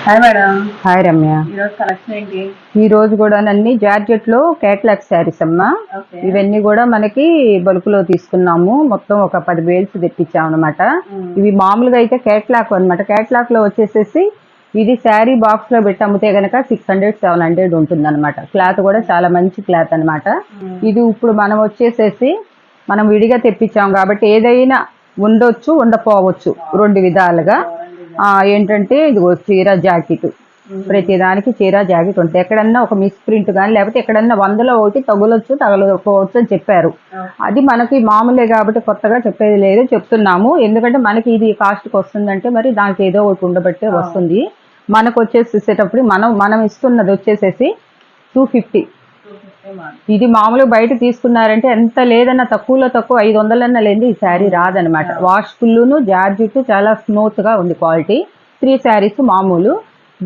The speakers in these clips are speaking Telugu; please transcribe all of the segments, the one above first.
Hi madam. హాయ్ రమ్య. ఈరోజు కలెక్షన్ ఏంటి? ఈ రోజు కూడా అన్ని జార్జెట్ లో కేటలాగ్ శారీస్ అమ్మా. ఇవన్నీ కూడా మనకి బల్కులో తీసుకున్నాము. మొత్తం ఒక 10 బేల్స్ తెప్పించాం అనమాట. ఇవి మామూలుగా అయితే కేటలాగ్ అనమాట. కేటలాగ్ లో వచ్చేసేసి ఇది శారీ బాక్స్ లో పెట్టి అమ్మితే గనక 600-700 ఉంటుంది అనమాట. క్లాత్ కూడా చాలా మంచి క్లాత్ అనమాట. ఇది ఇప్పుడు మనం వచ్చేసేసి మనం విడిగా తెప్పించాం కాబట్టి ఏదైనా ఉండొచ్చు ఉండపోవచ్చు రెండు విధాలుగా. ఏంటంటే ఇది చీర జాకెట్, ప్రతి దానికి చీర జాకెట్ ఉంటుంది. ఎక్కడన్నా ఒక మిస్ ప్రింట్ కానీ లేకపోతే ఎక్కడన్నా 100లో ఒకటి తగులొచ్చు తగలకపోవచ్చు అని చెప్పారు. అది మనకి మామూలే కాబట్టి కొత్తగా చెప్పేది లేదు, చెప్తున్నాము. ఎందుకంటే మనకి ఇది కాస్ట్కి వస్తుందంటే మరి దానికి ఏదో ఒకటి ఉండబట్టే వస్తుంది. మనకు వచ్చేసేటప్పుడు మనం ఇస్తున్నది వచ్చేసేసి 250. ఇది మామూలుగా బయట తీసుకున్నారంటే ఎంత లేదన్నా తక్కువలో తక్కువ 500 లేని ఈ శారీ రాదనమాట. వాష్ ఫుల్లును జార్జెట్ చాలా స్మూత్ గా ఉంది క్వాలిటీ. 3 శారీస్ మామూలు.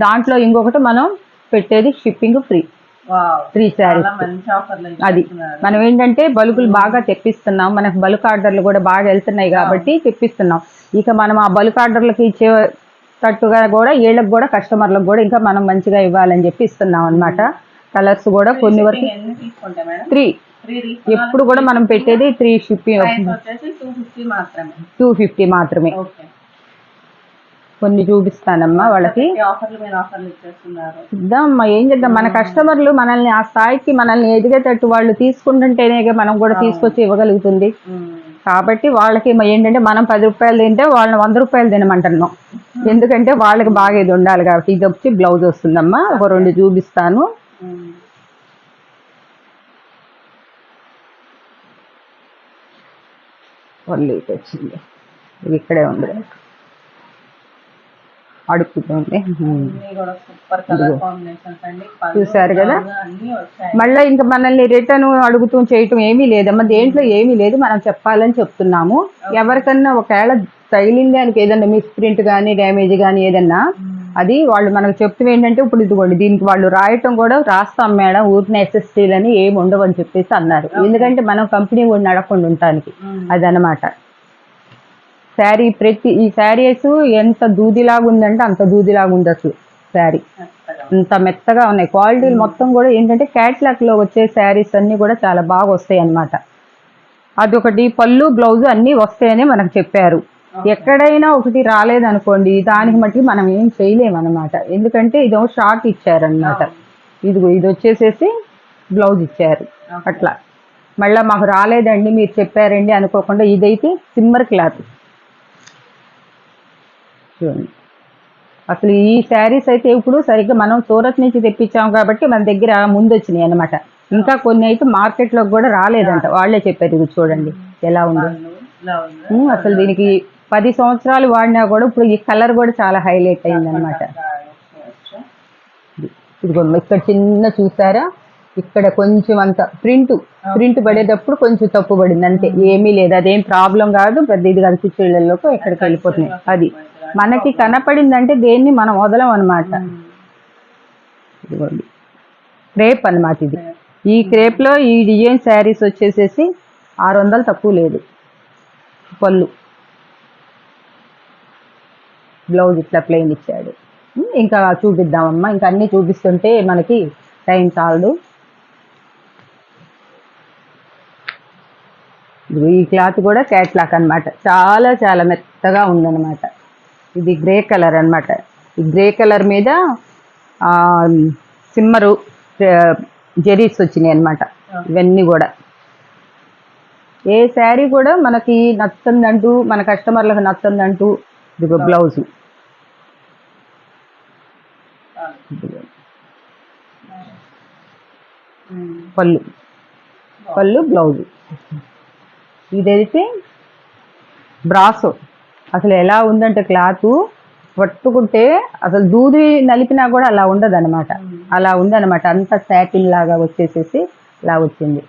దాంట్లో ఇంకొకటి మనం పెట్టేది షిప్పింగ్ ఫ్రీ. 3 శారీస్. అది మనం ఏంటంటే బల్కులు బాగా తెప్పిస్తున్నాం. మనకు బల్క్ ఆర్డర్లు కూడా బాగా వెళ్తున్నాయి కాబట్టి తెప్పిస్తున్నాం. ఇక మనం ఆ బల్క్ ఆర్డర్లకి ఇచ్చే తట్టుగా కూడా వీళ్ళకి కూడా కస్టమర్లకు కూడా ఇంకా మనం మంచిగా ఇవ్వాలని చెప్పి ఇస్తున్నాం అనమాట. కలర్స్ కూడా కొన్ని వరకు 3 ఎప్పుడు కూడా మనం పెట్టేది 3 షిప్పింగ్ 250 మాత్రమే. కొన్ని చూపిస్తానమ్మా వాళ్ళకి. ఇద్దామమ్మా, ఏం చేద్దాం, మన కస్టమర్లు మనల్ని ఆ స్థాయికి మనల్ని ఎదిగేటట్టు వాళ్ళు తీసుకుంటుంటేనే మనం కూడా తీసుకొచ్చి ఇవ్వగలుగుతుంది. కాబట్టి వాళ్ళకి ఏంటంటే మనం 10 రూపాయలు తింటే వాళ్ళని 100 రూపాయలు తినమంటున్నాం. ఎందుకంటే వాళ్ళకి బాగా ఇది ఉండాలి కాబట్టి. ఇది వచ్చి బ్లౌజ్ వస్తుందమ్మా. ఒక 2 చూపిస్తాను. వచ్చింది, ఇది ఇక్కడే ఉంది, అడుగుతుంది. చూసారు కదా. మళ్ళీ ఇంకా మనల్ని రిటర్న్ అడుగుతూ చేయటం ఏమీ లేదమ్మా. దేంట్లో ఏమీ లేదు, మనం చెప్పాలని చెప్తున్నాము. ఎవరికన్నా ఒకవేళ తగిలింది దానికి ఏదన్నా మిస్ ప్రింట్ కానీ డ్యామేజ్ కానీ ఏదన్నా అది వాళ్ళు మనకు చెప్తూ ఏంటంటే ఇప్పుడు ఇదిగోండి దీనికి వాళ్ళు రాయటం కూడా రాస్తాం మేడం, ఊరిని ఎస్ఎస్టీలని ఏమి ఉండవని చెప్పేసి అన్నారు. ఎందుకంటే మనం కంపెనీ కూడా నడకుండా ఉండటానికి అదనమాట. శారీ ఈ శారీస్ ఎంత దూదిలాగా ఉందంటే అంత దూదిలాగా ఉంది అసలు. శారీ అంత మెత్తగా ఉన్నాయి. క్వాలిటీలు మొత్తం కూడా ఏంటంటే క్యాట్లాగ్ లో వచ్చే శారీస్ అన్ని కూడా చాలా బాగా వస్తాయి అన్నమాట. అదొకటి పళ్ళు బ్లౌజ్ అన్నీ వస్తాయని మనకు చెప్పారు. ఎక్కడైనా ఒకటి రాలేదనుకోండి దానికి మట్టి మనం ఏం చేయలేమన్నమాట. ఎందుకంటే ఇదో షార్ట్ ఇచ్చారనమాట. ఇది వచ్చేసేసి బ్లౌజ్ ఇచ్చారు అట్లా. మళ్ళీ మాకు రాలేదండి మీరు చెప్పారండి అనుకోకుండా ఇదైతే సిమ్మర్ క్లాత్ చూడండి. అసలు ఈ శారీస్ అయితే ఇప్పుడు సరిగ్గా మనం సూరత్ నుంచి తెప్పించాం కాబట్టి మన దగ్గర ముందు వచ్చినాయి అనమాట. ఇంకా కొన్ని అయితే మార్కెట్లోకి కూడా రాలేదంట, వాళ్ళే చెప్పారు. ఇది చూడండి ఎలా ఉందో. అసలు దీనికి 10 సంవత్సరాలు వాడినా కూడా ఇప్పుడు ఈ కలర్ కూడా చాలా హైలైట్ అయింది అనమాట. ఇదిగో ఇక్కడ చిన్న చూసారా, ఇక్కడ కొంచెం అంత ప్రింట్ పడేటప్పుడు కొంచెం తప్పు పడింది అంతే, ఏమీ లేదు. అదేం ప్రాబ్లం కాదు, పెద్ద ఇది కాదు. కుర్చీళ్ళలోకి ఎక్కడికి వెళ్ళిపోతున్నాయి. అది మనకి కనపడిందంటే దేన్ని మనం వదలం అనమాట. ఇదిగోండి క్రేప్ అనమాట. ఇది ఈ క్రేప్ లో ఈ డిజైన్ శారీస్ వచ్చేసేసి 600 తక్కువ లేదు. పళ్ళు బ్లౌజ్ ఇట్లా ప్లెయిన్ ఇచ్చాడు. ఇంకా చూపిద్దామమ్మా, ఇంకా అన్నీ చూపిస్తుంటే మనకి టైం చాలదు. ఈ క్లాత్ కూడా క్యాట్లాగ్ అనమాట. చాలా చాలా మెత్తగా ఉందన్నమాట. ఇది గ్రే కలర్ అనమాట. ఈ గ్రే కలర్ మీద సిమ్మరు జెరీస్ వచ్చినాయి అనమాట. ఇవన్నీ కూడా ఏ శారీ కూడా మనకి నచ్చుతుందంటూ మన కస్టమర్లకు నచ్చుతుందంటూ ఇదిగో బ్లౌజ్, పళ్ళు బ్లౌజ్. ఇదైతే బ్రాసో. అసలు ఎలా ఉందంటే క్లాత్ పట్టుకుంటే అసలు దూది నలిపినా కూడా అలా ఉండదు అనమాట. అలా ఉందన్నమాట. అంత శాటిన్ లాగా వచ్చేసేసి అలా వచ్చింది.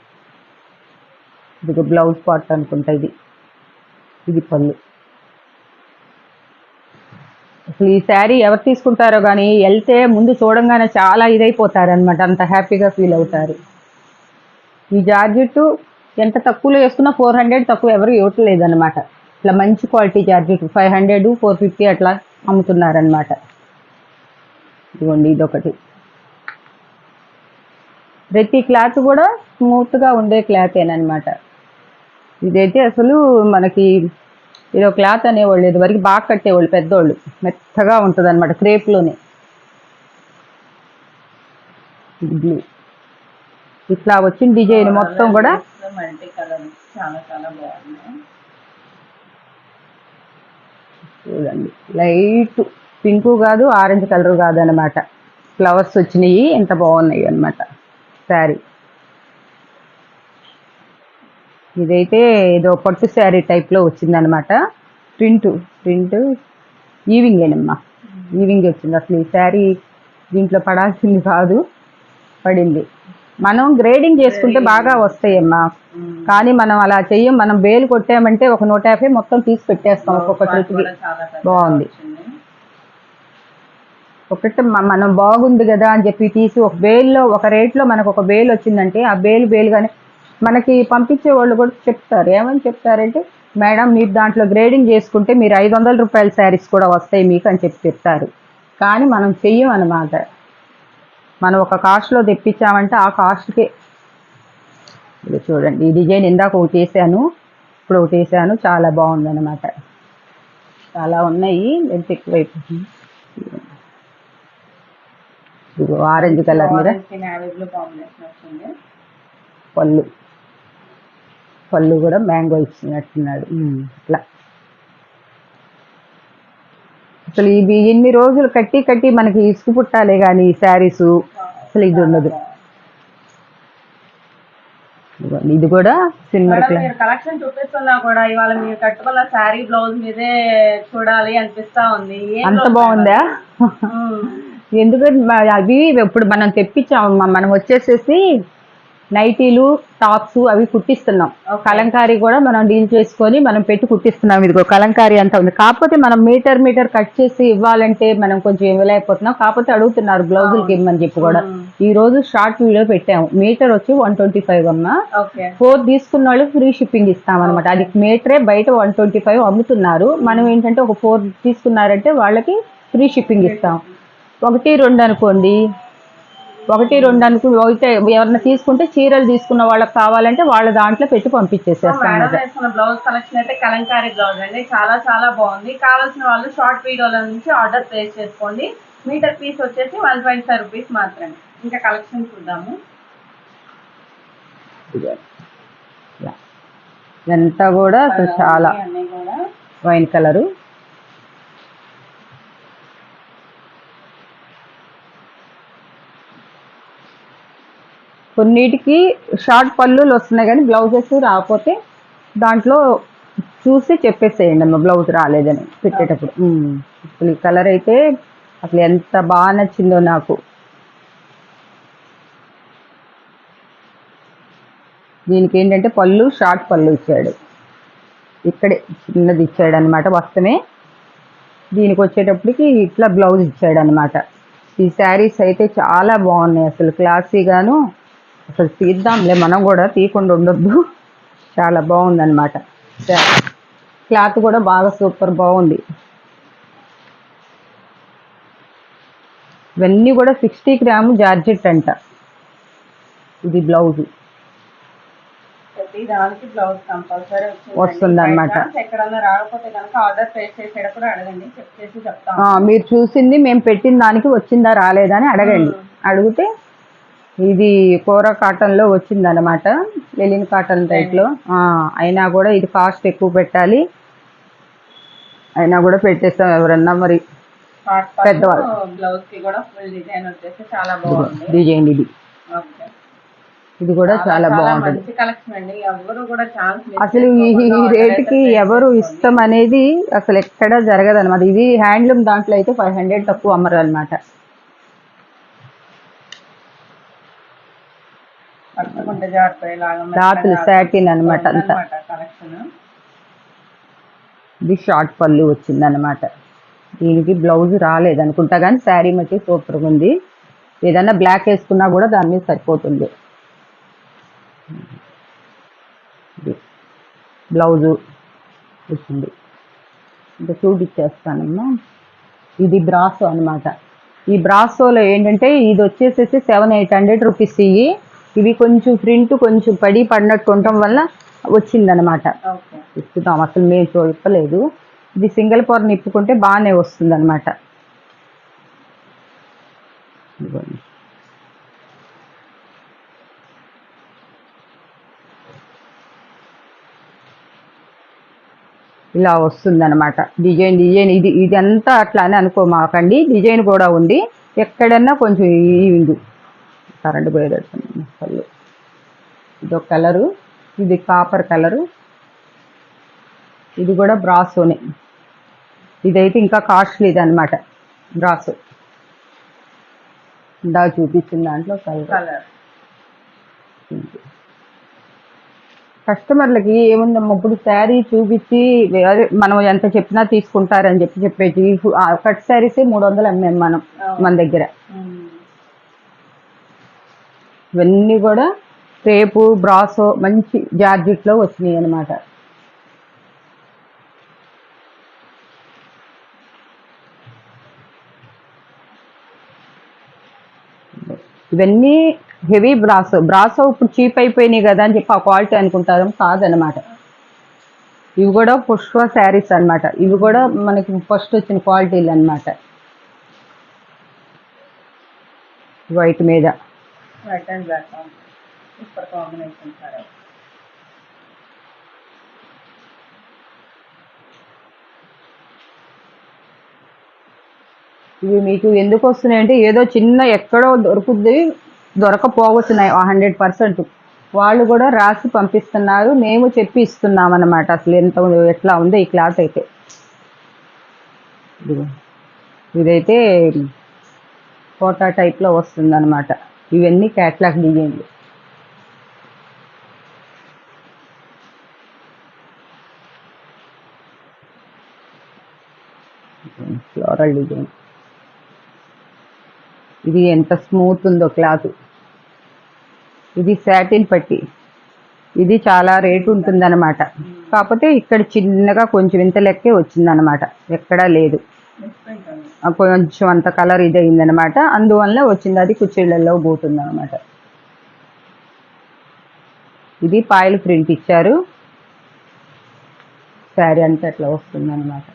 ఇది బ్లౌజ్ పార్ట్ అనుకుంటా. ఇది పళ్ళు. అసలు ఈ శారీ ఎవరు తీసుకుంటారో కానీ వెళ్తే ముందు చూడంగానే చాలా ఇదైపోతారనమాట. అంత హ్యాపీగా ఫీల్ అవుతారు. ఈ జార్జెట్ ఎంత తక్కువలో వేసుకున్నా 400 తక్కువ ఎవరు ఇవ్వట్లేదు అనమాట. ఇట్లా మంచి క్వాలిటీ జార్జెట్ 500, 450 అట్లా అమ్ముతున్నారనమాట. ఇదిగోండి ఇదొకటి. ప్రతి క్లాత్ కూడా స్మూత్గా ఉండే క్లాతేనమాట. ఇదైతే అసలు మనకి ఇదో క్లాత్ అనేవాళ్ళు, ఇదివరకు బాగా కట్టేవాళ్ళు పెద్దోళ్ళు. మెత్తగా ఉంటుంది అనమాట క్రేప్లోనే. బ్లూ ఇట్లా వచ్చిన డిజైన్ మొత్తం కూడా మల్టీ కలర్ చాలా చాలా బాగుంది. చూడండి, లైట్ పింకు కాదు, ఆరెంజ్ కలర్ కాదు అనమాట. ఫ్లవర్స్ వచ్చినాయి, ఎంత బాగున్నాయి అనమాట శారీ. ఇదైతే ఏదో పట్టు శారీ టైప్లో వచ్చిందనమాట. ప్రింట్ ఈవింగేనమ్మా, ఈవింగ్ వచ్చింది. అసలు ఈ శారీ దీంట్లో పడాల్సింది కాదు, పడింది. మనం గ్రేడింగ్ చేసుకుంటే బాగా వస్తాయమ్మా, కానీ మనం అలా చెయ్యం. మనం బేలు కొట్టామంటే ఒక 150 మొత్తం తీసి పెట్టేస్తాం ఒక్కొక్క ట్రిప్కి. బాగుంది. ఒకటి మనం బాగుంది కదా అని చెప్పి తీసి ఒక బేల్లో ఒక రేట్లో మనకు ఒక బేల్ వచ్చిందంటే ఆ బేలుగానే మనకి పంపించే వాళ్ళు కూడా చెప్తారు. ఏమని చెప్తారంటే, మేడం మీరు దాంట్లో గ్రేడింగ్ చేసుకుంటే మీరు 500 రూపాయల శారీస్ కూడా వస్తాయి మీకు అని చెప్పి చెప్తారు. కానీ మనం చెయ్యం అన్నమాట. మనం ఒక కాస్ట్లో తెప్పించామంటే ఆ కాస్ట్కే. ఇది చూడండి, ఈ డిజైన్ ఇందాక ఒకటి వేసాను, ఇప్పుడు ఒకటి వేసాను, చాలా బాగుందన్నమాట. చాలా ఉన్నాయి, ఎంత ఎక్కువైపోతుంది. ఇది ఆరెంజ్ కలర్ మీద పళ్ళు కూడా మ్యాంగో ఇచ్చినట్టున్నాడు. ఇట్లా అసలు ఇవి ఎన్ని రోజులు కట్టి మనకి ఇసుకు పుట్టాలే కానీ ఈ శారీస్ అసలు ఇది ఉండదు. ఇది కూడా సిల్వర్ కలెక్షన్ చూపిస్తున్నా కూడా ఇవాళ మీరు కట్టుకున్న శారీ బ్లౌజ్ మీదే చూడాలి అనిపిస్తా ఉంది. అంత బాగుందా? ఎందుకంటే అవి ఇప్పుడు మనం తెప్పించామమ్మా. మనం వచ్చేసేసి నైటీలు, టాప్స్ అవి కుట్టిస్తున్నాం. కలంకారీ కూడా మనం డీల్ చేసుకొని మనం పెట్టి కుట్టిస్తున్నాం. ఇదిగో కలంకారీ అంతా ఉంది. కాకపోతే మనం మీటర్ కట్ చేసి ఇవ్వాలంటే మనం కొంచెం ఇవ్వలేకపోతున్నాం. కాకపోతే అడుగుతున్నారు బ్లౌజులకి ఇవ్వమని చెప్పి కూడా. ఈ రోజు షార్ట్ వీడియో పెట్టాము. మీటర్ వచ్చి 125 అమ్మా. 4 తీసుకున్న వాళ్ళు ఫ్రీ షిప్పింగ్ ఇస్తామన్నమాట. అది మీటరే బయట 125 అమ్ముతున్నారు. మనం ఏంటంటే ఒక 4 తీసుకున్నారంటే వాళ్ళకి ఫ్రీ షిప్పింగ్ ఇస్తాం. 1, 2 అనుకోండి, 1, 2 అనుకుని అయితే ఎవరైనా తీసుకుంటే చీరలు తీసుకున్న వాళ్ళకి కావాలంటే వాళ్ళ దాంట్లో పెట్టి పంపించేసేస్తాం. బ్లౌజ్ కలెక్షన్ అయితే కలంకారీ బ్లౌజ్ అండి, చాలా చాలా బాగుంది. కావాల్సిన వాళ్ళు షార్ట్ వీడియోల నుంచి ఆర్డర్ ప్లేస్ చేసుకోండి. మీటర్ పీస్ వచ్చేసి 125 రూపీస్ మాత్రమే. ఇంకా కలెక్షన్ చూద్దాము. ఇదంతా కూడా చాలా వైన్ కలరు. కొన్నిటికి షార్ట్ పళ్ళులు వస్తున్నాయి కానీ బ్లౌజెస్ రాకపోతే దాంట్లో చూసి చెప్పేసేయండి అమ్మ, బ్లౌజ్ రాలేదని పెట్టేటప్పుడు. అసలు ఈ కలర్ అయితే అసలు ఎంత బాగా నచ్చిందో నాకు. దీనికి ఏంటంటే పళ్ళు షార్ట్ పళ్ళు ఇచ్చాడు, ఇక్కడే చిన్నది ఇచ్చాడు అనమాట వస్తమే. దీనికి వచ్చేటప్పటికి ఇట్లా బ్లౌజ్ ఇచ్చాడు అనమాట. ఈ శారీస్ అయితే చాలా బాగున్నాయి, అసలు క్లాసీగాను. అసలు తీద్దాంలే, మనం కూడా తీయకుండా ఉండొద్దు. చాలా బాగుందన్నమాట. క్లాత్ కూడా బాగా సూపర్ బాగుంది. ఇవన్నీ కూడా 60 గ్రాము జార్జెట్ అంట. ఇది బ్లౌజ్ దానికి బ్లౌజ్ కంపల్సరీ వస్తుంది అనమాట. ఎక్కడన్నా రాకపోతే కనుక ఆర్డర్ ప్లేస్ చేసేటప్పుడు అడగండి, చెక్ చేసి చెప్తాం. మీరు చూసింది మేము పెట్టిన దానికి వచ్చిందా రాలేదా అని అడగండి. అడిగితే ఇది కోరా కాటన్లో వచ్చిందనమాట, లెలిన్ కాటన్ టైప్లో. అయినా కూడా ఇది కాస్ట్ ఎక్కువ పెట్టాలి, అయినా కూడా పెట్టేస్తాం ఎవరన్నా మరి పెద్దవాళ్ళు. బ్లౌజ్ కి కూడా ఫుల్ డిజైన్ వచ్చేసి చాలా బాగుంది. డిజైన్ ఇది కూడా చాలా బాగుంటుంది. అసలు ఈ రేటుకి ఎవరు ఇష్టం అనేది అసలు ఎక్కడ జరగదు అనమాట. ఇది హ్యాండ్లూమ్ దాంట్లో అయితే 500 తక్కువ అమ్మరు అనమాట. రాత్రి సాటిన్ అనమాట అంతా. ఇది షార్ట్ పళ్ళు వచ్చింది అనమాట. దీనికి బ్లౌజ్ రాలేదనుకుంటా కానీ శారీ మట్టి సూపర్గా ఉంది. ఏదన్నా బ్లాక్ వేసుకున్నా కూడా దాని మీద సరిపోతుంది. బ్లౌజు వచ్చింది ఇంకా చూపిచ్చేస్తానమ్మా. ఇది బ్రాసో అనమాట. ఈ బ్రాసోలో ఏంటంటే ఇది వచ్చేసేసి 700-800 రూపీస్. ఇవి కొంచెం ప్రింట్ కొంచెం పడినట్టు ఉండటం వల్ల వచ్చిందనమాట. ఇస్తున్నాం, అసలు మేము చూపలేదు. ఇది సింగిల్ పొర నిప్పుకుంటే బాగానే వస్తుంది అనమాట. ఇలా వస్తుందన్నమాట డిజైన్. ఇది అంతా అట్లా అని అనుకోమాకండి, డిజైన్ కూడా ఉంది. ఎక్కడన్నా కొంచెం ఇది కరెంట్ పోయేటట్టు. ఇది ఒక కలరు, ఇది కాపర్ కలరు. ఇది కూడా బ్రాసోనే. ఇదైతే ఇంకా కాస్ట్లీది అనమాట బ్రాసో. ఇందాక చూపించిన దాంట్లో కలర్. కస్టమర్లకి ఏముందమ్మా, ఇప్పుడు శారీ చూపించి మనం ఎంత చెప్పినా తీసుకుంటారని చెప్పేసి కట్ శారీసే 300 అమ్మాం మనం మన దగ్గర. ఇవన్నీ కూడా రేపు బ్రాసో మంచి జార్జెట్లో వచ్చినాయి అనమాట. ఇవన్నీ హెవీ బ్రాసో ఇప్పుడు చీప్ అయిపోయినాయి కదా అని చెప్పి ఆ క్వాలిటీ అనుకుంటారు, కాదనమాట. ఇవి కూడా పుష్ప శారీస్ అనమాట. ఇవి కూడా మనకి ఫస్ట్ వచ్చిన క్వాలిటీలు అనమాట. వైట్ మీద white and black super combination. ఇవి మీకు ఎందుకు వస్తున్నాయంటే ఏదో చిన్న ఎక్కడో దొరకపోవచ్చున్నాయి 100%. వాళ్ళు కూడా రాసి పంపిస్తున్నారు, మేము చెప్పి ఇస్తున్నాం అన్నమాట. అసలు ఎట్లా ఉందో ఈ క్లాత్ అయితే. ఇదైతే కోటా టైప్లో వస్తుంది అనమాట. ఇవన్నీ క్యాట్లాగ్ డిజైన్లు. Floral design. ఇది ఎంత స్మూత్ ఉందో క్లాత్. ఇది సాటిన్ పట్టి. ఇది చాలా రేటు ఉంటుందన్నమాట. కాకపోతే ఇక్కడ చిన్నగా కొంచెం ఇంత లెక్కే వచ్చిందనమాట, ఎక్కడా లేదు. కొంచెం అంత కలర్ ఇది అయిందనమాట, అందువల్ల వచ్చింది. అది కుర్చీలలో పోతుంది అనమాట. ఇది పాయలు ప్రింట్ ఇచ్చారు, శారీ అంతా అట్లా వస్తుందన్నమాట.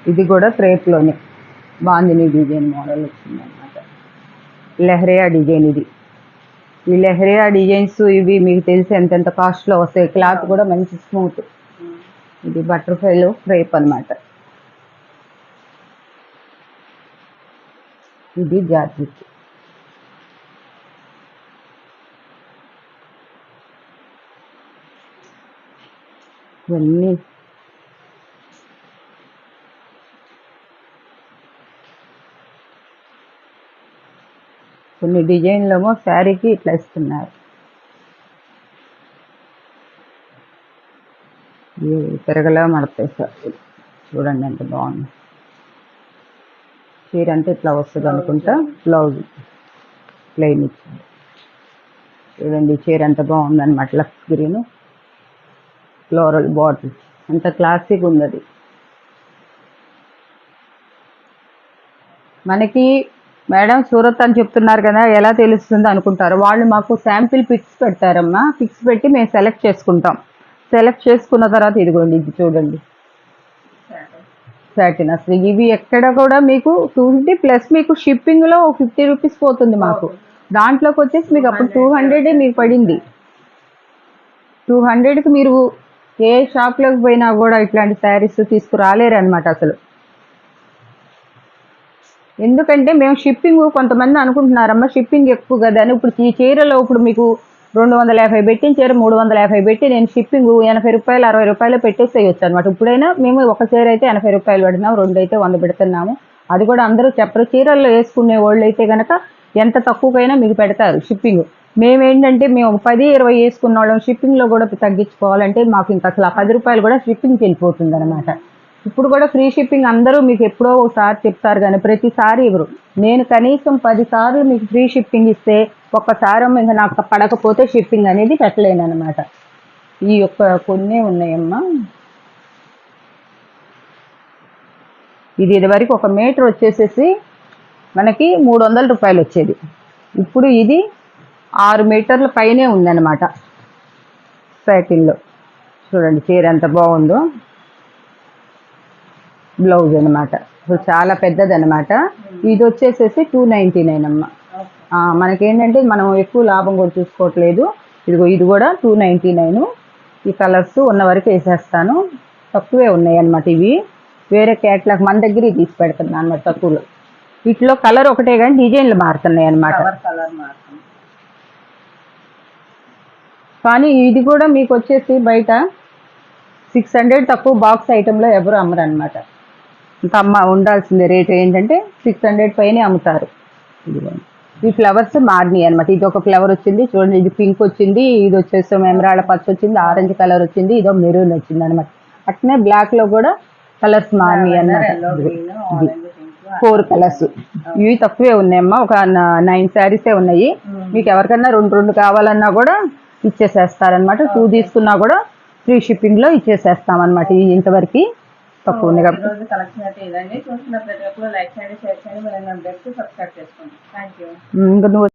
ఇది కూడా క్రేప్లోనే బాందిని డిజైన్ మోడల్ వచ్చిందనమాట. లెహరియా డిజైన్. ఈ లెహరియా డిజైన్స్ ఇవి మీకు తెలిసి ఎంతెంత కాస్ట్లో వస్తాయి. క్లాత్ కూడా మంచి స్మూత్. ఇది బటర్ఫ్లైలో క్రేప్ అనమాట. ఇది జార్జెట్. ఇవన్నీ కొన్ని డిజైన్లేమో శారీకి ఇట్లా ఇస్తున్నారు. తిరగలా మడతాయి సార్, చూడండి ఎంత బాగుంది. చీర అంటే ఇట్లా వస్తుంది అనుకుంటా. బ్లౌజ్ ప్లెయిన్ ఇచ్చింది. చూడండి చీర ఎంత బాగుందన్నమాట. లక్స్ గ్రీన్ ఫ్లోరల్ బాటిల్, అంత క్లాసిక్ ఉంది అది. మనకి మేడం సూరత్ అని చెప్తున్నారు కదా, ఎలా తెలుస్తుంది అనుకుంటారు. వాళ్ళు మాకు శాంపిల్ పిక్స్ పెడతారమ్మా. పిక్స్ పెట్టి మేము సెలెక్ట్ చేసుకుంటాం. సెలెక్ట్ చేసుకున్న తర్వాత ఇదిగోండి, ఇది చూడండి సాటిన్. అసలు ఇవి ఎక్కడ కూడా మీకు 250 ప్లస్ మీకు షిప్పింగ్లో 50 రూపీస్ పోతుంది మాకు. దాంట్లోకి వచ్చేసి మీకు అప్పుడు 200 మీకు పడింది. 200కి మీరు ఏ షాప్లోకి పోయినా కూడా ఇట్లాంటి శారీస్ తీసుకురాలేరు అనమాట అసలు. ఎందుకంటే మేము షిప్పింగ్, కొంతమంది అనుకుంటున్నారమ్మా షిప్పింగ్ ఎక్కువ కదా అని. ఇప్పుడు ఈ చీరలో ఇప్పుడు మీకు 250 పెట్టిన చీర 350 పెట్టి నేను షిప్పింగ్ 80 రూపాయలు 60 రూపాయలు పెట్టేసేయచ్చు అనమాట. ఇప్పుడైనా మేము ఒక చీర అయితే 80 రూపాయలు పెడుతున్నాము, 2 అయితే 100 పెడుతున్నాము. అది కూడా అందరూ చెప్పరు. చీరల్లో వేసుకునే వాళ్ళు అయితే కనుక ఎంత తక్కువకైనా మీకు పెడతారు షిప్పింగ్. మేమేంటంటే మేము 10-20 వేసుకున్న వాళ్ళం, షిప్పింగ్లో కూడా తగ్గించుకోవాలంటే మాకు ఇంకా అసలు 10 రూపాయలు కూడా షిప్పింగ్కి వెళ్ళిపోతుంది అనమాట. ఇప్పుడు కూడా ఫ్రీ షిప్పింగ్ అందరూ మీకు ఎప్పుడో ఒకసారి చెప్తారు కానీ ప్రతిసారి ఇవ్వరు. నేను కనీసం 10 సార్లు మీకు ఫ్రీ షిప్పింగ్ ఇస్తే ఒక్కసారి ఇంకా నాకు పడకపోతే షిప్పింగ్ అనేది పెట్టలేను అనమాట. ఈ యొక్క కొన్ని ఉన్నాయమ్మా. ఇది ఇదివరకు 1 మీటర్ వచ్చేసేసి మనకి 300 రూపాయలు వచ్చేది. ఇప్పుడు ఇది 6 మీటర్ల పైనే ఉందన్నమాట. సాటిన్లో చూడండి చీర ఎంత బాగుందో. బ్లౌజ్ అనమాట చాలా పెద్దది అనమాట. ఇది వచ్చేసేసి 299 అమ్మ. మనకేంటంటే మనం ఎక్కువ లాభం కూడా చూసుకోవట్లేదు. ఇదిగో ఇది కూడా 299. ఈ కలర్స్ ఉన్న వరకు వేసేస్తాను. తక్కువే ఉన్నాయి అనమాట. ఇవి వేరే క్యాట్లాగ్ మన దగ్గర తీసి పెడుతున్నాను అనమాట తక్కువలో. వీటిలో కలర్ ఒకటే కానీ డిజైన్లు మారుతున్నాయి అనమాట. కానీ ఇది కూడా మీకు వచ్చేసి బయట 600 తక్కువ బాక్స్ ఐటెంలో ఎవరు అమ్మరు అనమాట. ఇంకా ఉండాల్సిందే రేట్ ఏంటంటే 600 పైనే అమ్ముతారు. ఇదిగోండి ఈ ఫ్లవర్స్ మారినాయి అనమాట. ఇది ఒక ఫ్లవర్ వచ్చింది చూడండి, ఇది పింక్ వచ్చింది, ఇది వచ్చేసి ఎమరాల్డ్ పచ్చ వచ్చింది, ఆరెంజ్ కలర్ వచ్చింది, ఇదో మెరూన్ వచ్చింది అనమాట. అట్నే బ్లాక్ లో కూడా కలర్స్ మారినాయి అనమాట. 4 కలర్స్. ఇవి తక్కువే ఉన్నాయమ్మా. ఒక 9 శారీసే ఉన్నాయి. మీకు ఎవరికన్నా 2 కావాలన్నా కూడా ఇచ్చేసేస్తారనమాట. 2 తీసుకున్నా కూడా ఫ్రీ షిప్పింగ్ లో ఇచ్చేసేస్తామన్నమాట. ఇంతవరకు తక్కువ ఉంది కాబట్టి కలెక్షన్ అయితే ఇదండి. చూస్తున్న ప్రతి ఒక్కరు లైక్ చేయండి, షేర్ చేయండి, సబ్స్క్రైబ్ చేసుకోండి. Thank you.